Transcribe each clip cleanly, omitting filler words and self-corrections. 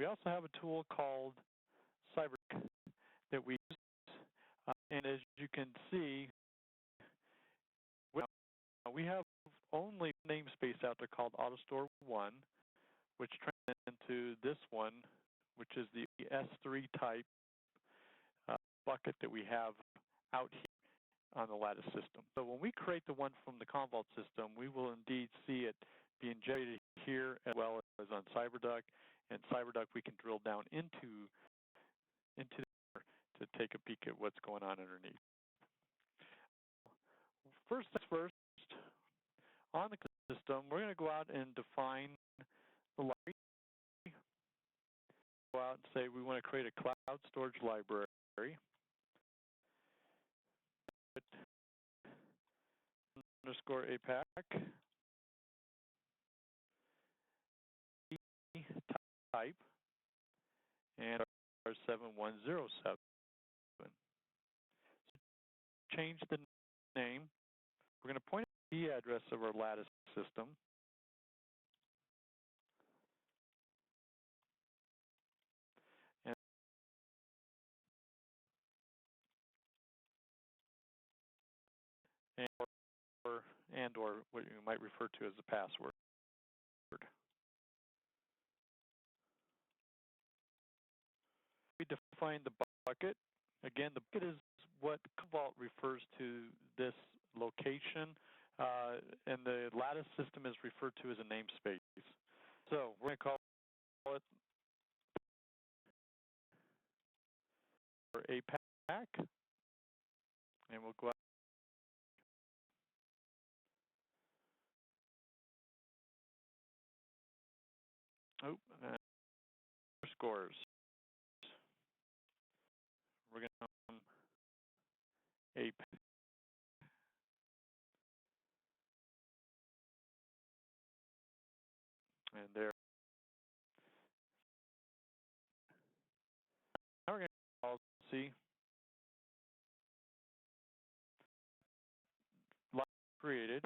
also have a tool called CyberDuck that we use, and as you can see, we have only namespace out there called AutoStore1, which turns into this one, which is the S3 type bucket that we have out here on the Lattus system. So when we create the one from the Commvault system, we will indeed see it being generated here as well as on CyberDuck. And CyberDuck we can drill down into there to take a peek at what's going on underneath. First things first, on the system, we're going to go out and define the library. Go out and say we want to create a cloud storage library. Underscore APAC. Type and our 7107. Change the name. We're going to point at the address of our Lattus system. And or what you might refer to as the password. We define the bucket. Again, the bucket is what Commvault refers to this location, and the Lattus system is referred to as a namespace. So we're going to call it for APAC, and we'll go out. Underscores. We're going to APAC. And there. Now we're going to policy created.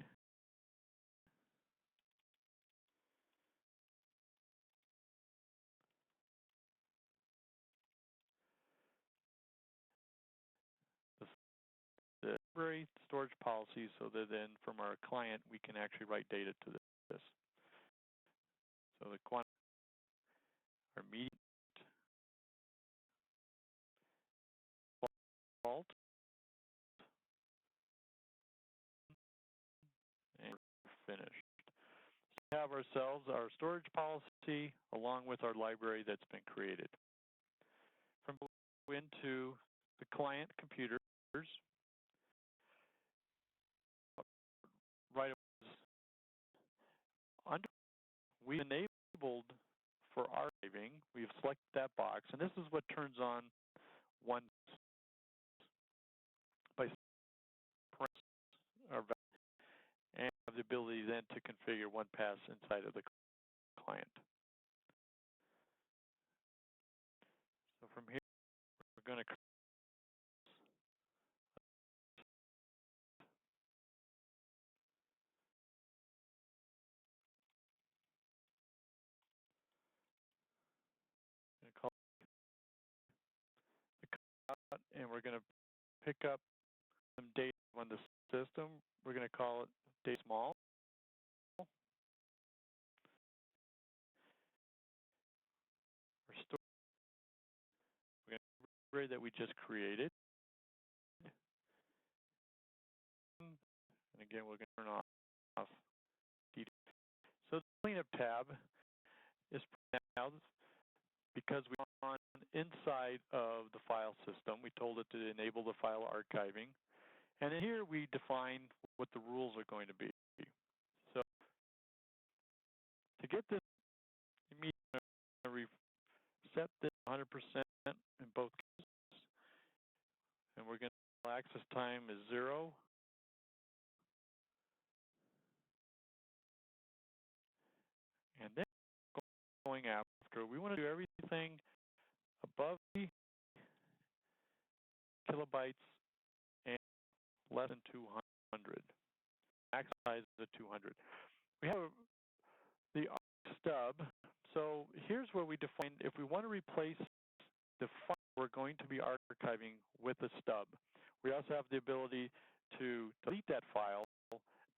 The library storage policy, so that then from our client we can actually write data to this. So the quantity, our media vault, and we're finished. So we have ourselves our storage policy along with our library that's been created. From into the client computers. Right, we enabled for archiving. We've selected that box, and this is what turns on one by our and have the ability then to configure OnePass inside of the client. So from here, we're going to call the cloud, and we're going to pick up some data on the system. We're going to call it data small. We're going to library that we just created. And again, we're going to turn off details. So the cleanup tab is now, because we're on inside of the file system, we told it to enable the file archiving. And in here we define what the rules are going to be. So to get this, immediately I'm going to reset this 100% in both cases. And we're going to access time is 0. And then going after, we want to do everything above 3 kilobytes and less than 200. Max size is 200. We have the stub, So here's where we define if we want to replace the file we're going to be archiving with a stub. We also have the ability to delete that file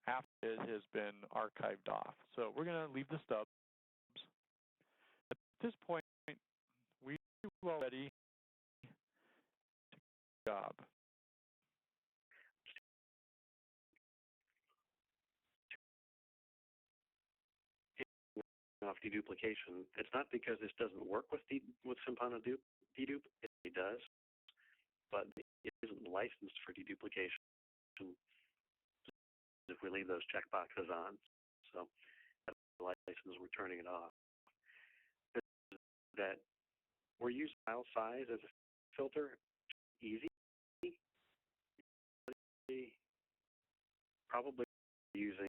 after it has been archived off. So we're going to leave the stubs. At this point, we are ready to job. Off deduplication. It's not because this doesn't work with Sympana dedupe. It does, but it isn't licensed for deduplication if we leave those checkboxes on. So that license, we're turning it off. That we're using file size as a filter. Easy. Probably using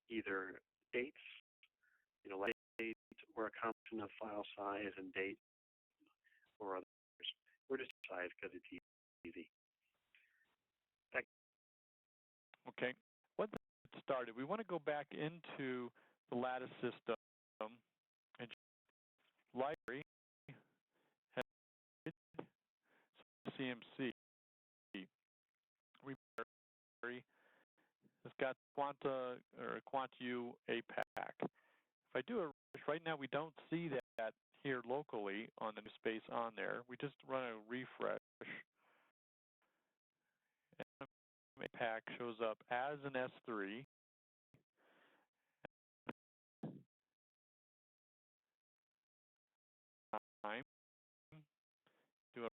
either dates, like date or a combination of file size and date or others. We're just size because it's easy. Okay. Once it started, we want to go back into the Lattus system and library CMC. Library has got Quanta or QuantU APAC. If I do a refresh, right now we don't see that here locally on the new space on there. We just run a refresh. And APAC shows up as an S3. Do a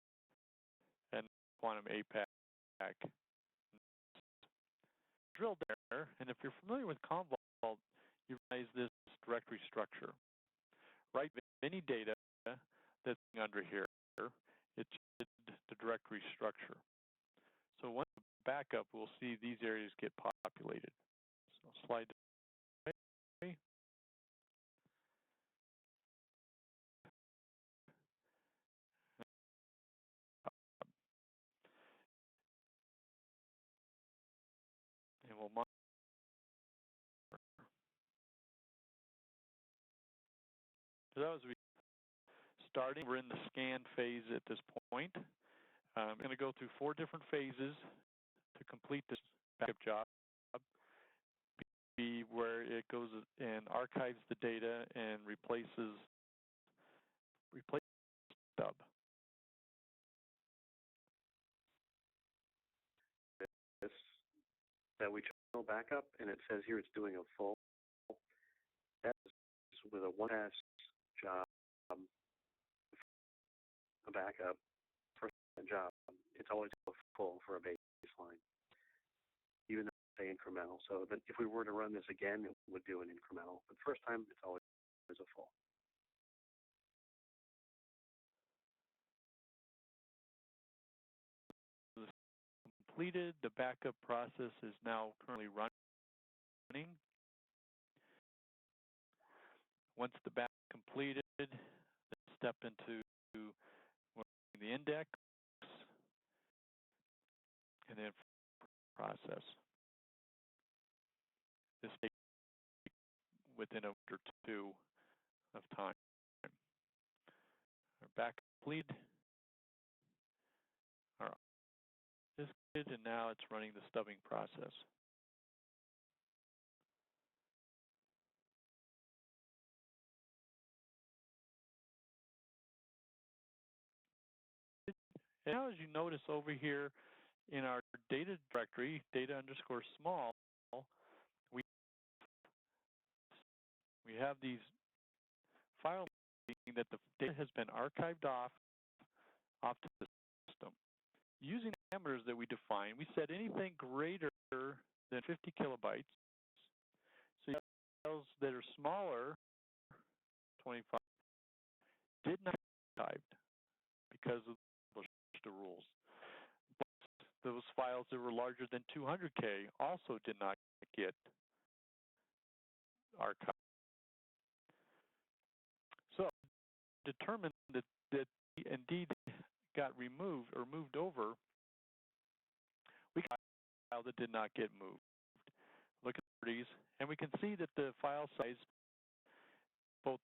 and quantum APAC. Drill there, and if you're familiar with Commvault, you realize this directory structure. Right, any data that's under here, it's the directory structure. So once we back up, we'll see these areas get populated. So slide away. And we'll monitor. So that was starting. We're in the scan phase at this point. I'm going to go through 4 different phases to complete this backup job. B, where it goes and archives the data and replaces stub. That we channel backup, and it says here it's doing a full. That's with a OnePass job, a backup for a job. It's always a full for a baseline, even though it's incremental. So that if we were to run this again, it would do an incremental. But the first time, it's always a full. Completed. The backup process is now currently running. Once the backup completed, step into the index and then process. This takes within a week or 2 of time. Our backup completed. This did, and now it's running the stubbing process. And now as you notice over here in our data directory, data_small, we have these files that the data has been archived off to the system. Using the parameters that we define, we set anything greater than 50 kilobytes. So files that are smaller, 25, did not get archived because of the rules. But those files that were larger than 200K also did not get archived. So determined that indeed got removed or moved over, we got a file that did not get moved. Look at these, and we can see that the file size, both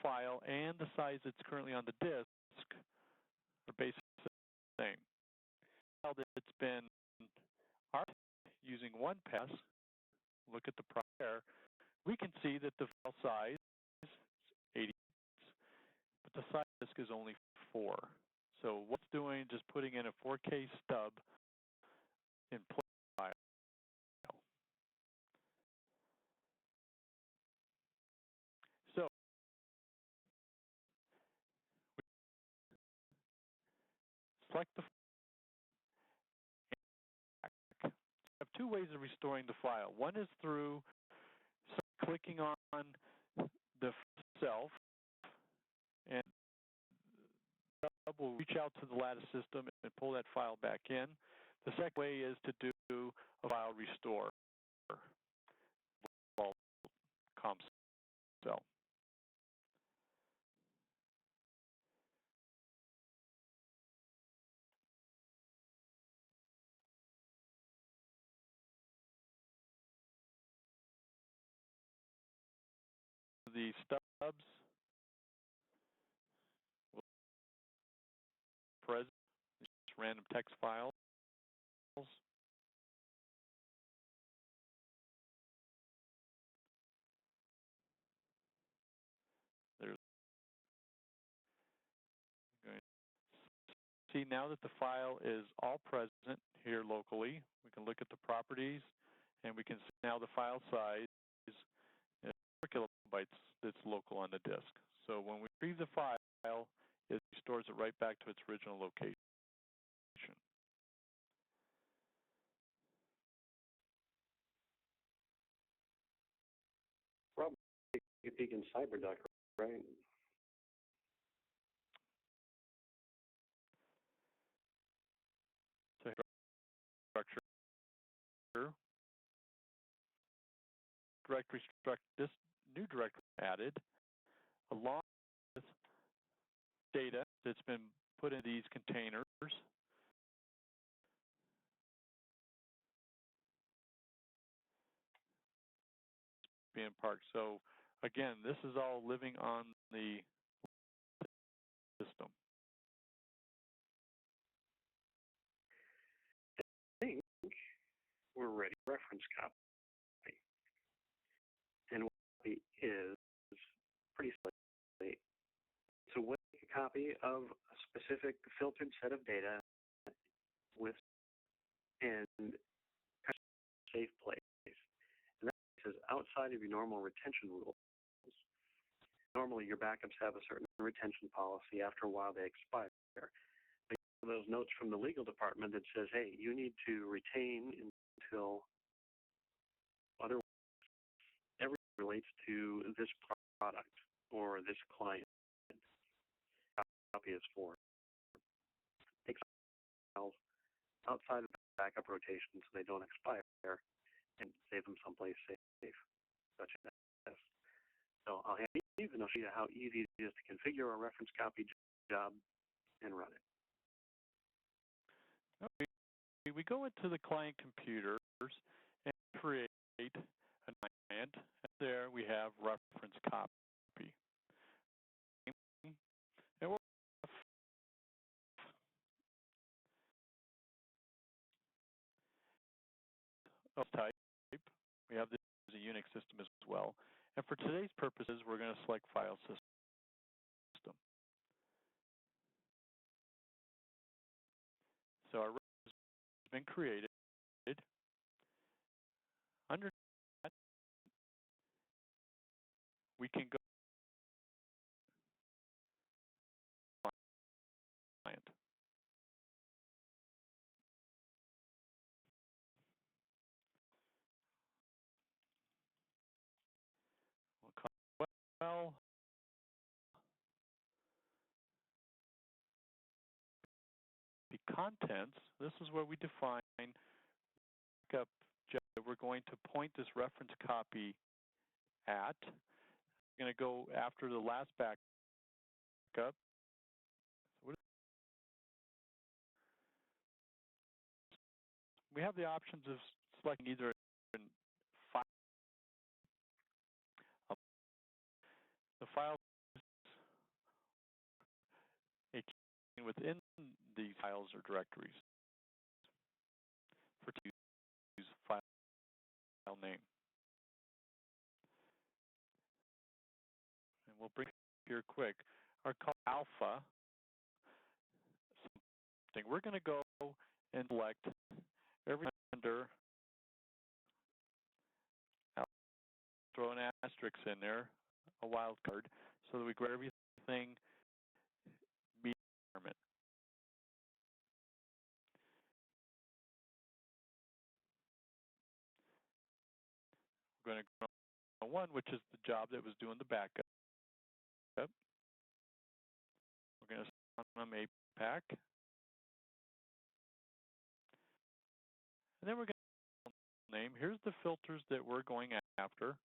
file and the size that's currently on the disk are basically the same. File that's been archived using OnePass, look at the prior, we can see that the file size is 80, but the size disk is only 4. So what's doing is just putting in a 4K stub in place file. So select the file. We have two ways of restoring the file. One is through clicking on the self, and will reach out to the Lattus system and pull that file back in. The second way is to do a file restore. COM cell. The stubs will present just random text files. There's going to see now that the file is all present here locally. We can look at the properties, and we can see now the file size is 4 kilobytes that's local on the disk. So when we retrieve the file, it restores it right back to its original location. Probably you peek in CyberDuck, right? So structure, directory structure, this new directory added, along with data that's been put in these containers. Being parked. So again, this is all living on the system. I think we're ready for reference copy. And what copy is pretty simply, so we'll make a copy of a specific filtered set of data with and safe place. And that is outside of your normal retention rules. Normally, your backups have a certain retention policy. After a while, they expire. They have those notes from the legal department that says, hey, you need to retain until otherwise everything relates to this product or this client. Copy is for. Take files outside of backup rotation so they don't expire and save them someplace safe, such as this. So I'll hand you and I'll show you how easy it is to configure a reference copy job and run it. Okay. We go into the client computers and create a client. And there we have reference copy. And we'll of type. We have this as a Unix system as well. And for today's purposes, we're going to select file system. So our reference has been created. Under that, we can go to client. We'll call well. The contents, this is where we define backup that we're going to point this reference copy at. We're going to go after the last backup. So we have the options of selecting either file. The file a key within these files or directories for to use file name. And we'll bring it here quick. Our call alpha something. We're going to go and select every under, throw an asterisk in there, a wildcard, so that we grab everything meet requirement. We're going to go one, which is the job that was doing the backup. We're going to set on APAC. And then we're going to name. Here's the filters that we're going after.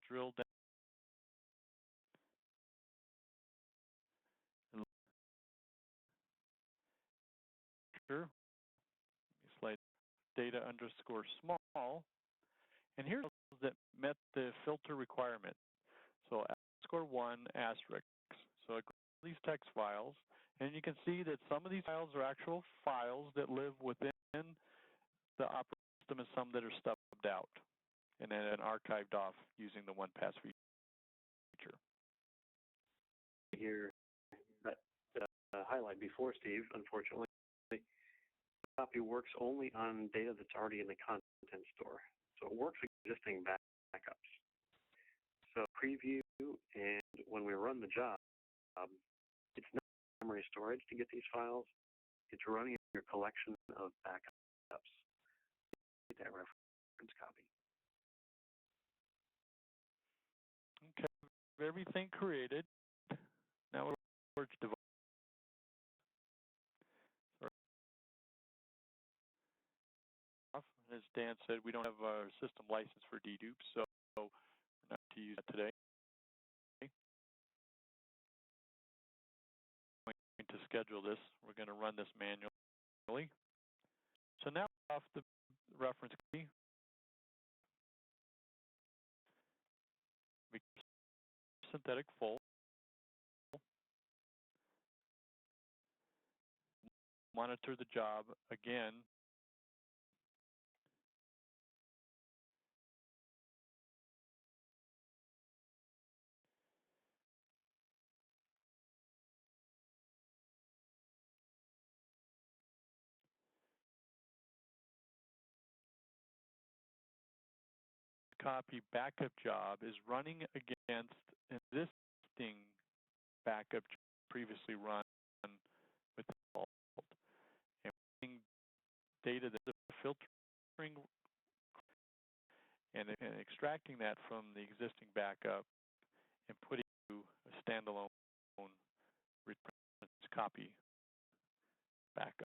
Drill down. Slide data underscore small. And here's that met the filter requirement. So underscore one asterisk. So these text files, and you can see that some of these files are actual files that live within the operating system and some that are stubbed out and then archived off using the OnePass feature. Here, that highlight before, Steve, unfortunately, the copy works only on data that's already in the content store. So it works with existing backups. So preview, and when we run the job, it's not memory storage to get these files. It's running your collection of backups. Get that reference copy. Okay, everything created. Now we're storage device. As Dan said, we don't have a system license for dedupe, so we're not to use that today. We're going to schedule this. We're going to run this manually. So now off the reference key, we synthetic full. Monitor the job again. Copy backup job is running against an existing backup previously run with default, and data that is filtering and extracting that from the existing backup and putting it to a standalone reference copy backup.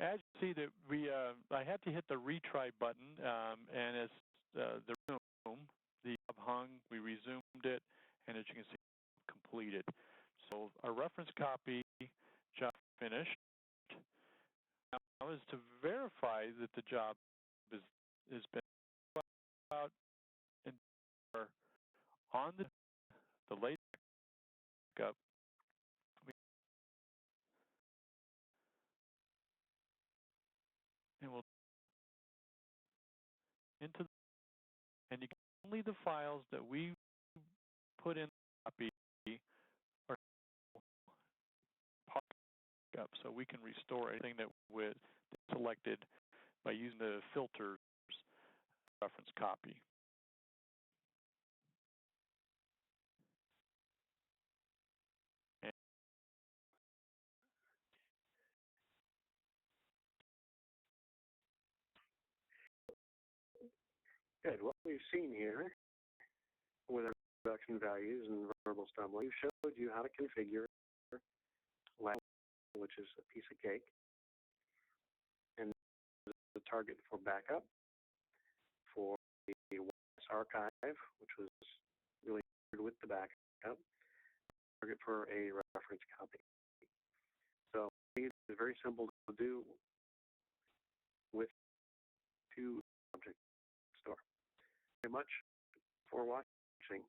As you see that I had to hit the retry button, and as the job hung, we resumed it, and as you can see, completed. So our reference copy job finished. Now is to verify that the job has been out and on the latest backup. And we'll into, and you can only the files that we put in the copy are up, so we can restore anything that was selected by using the filters reference copy. Good. What we've seen here with our production values and verbal stumbling, we've showed you how to configure Lattus, which is a piece of cake, and the target for backup, for the OnePass archive, which was really with the backup, target for a reference copy. So it's very simple to do with two object store. Thank you very much for watching.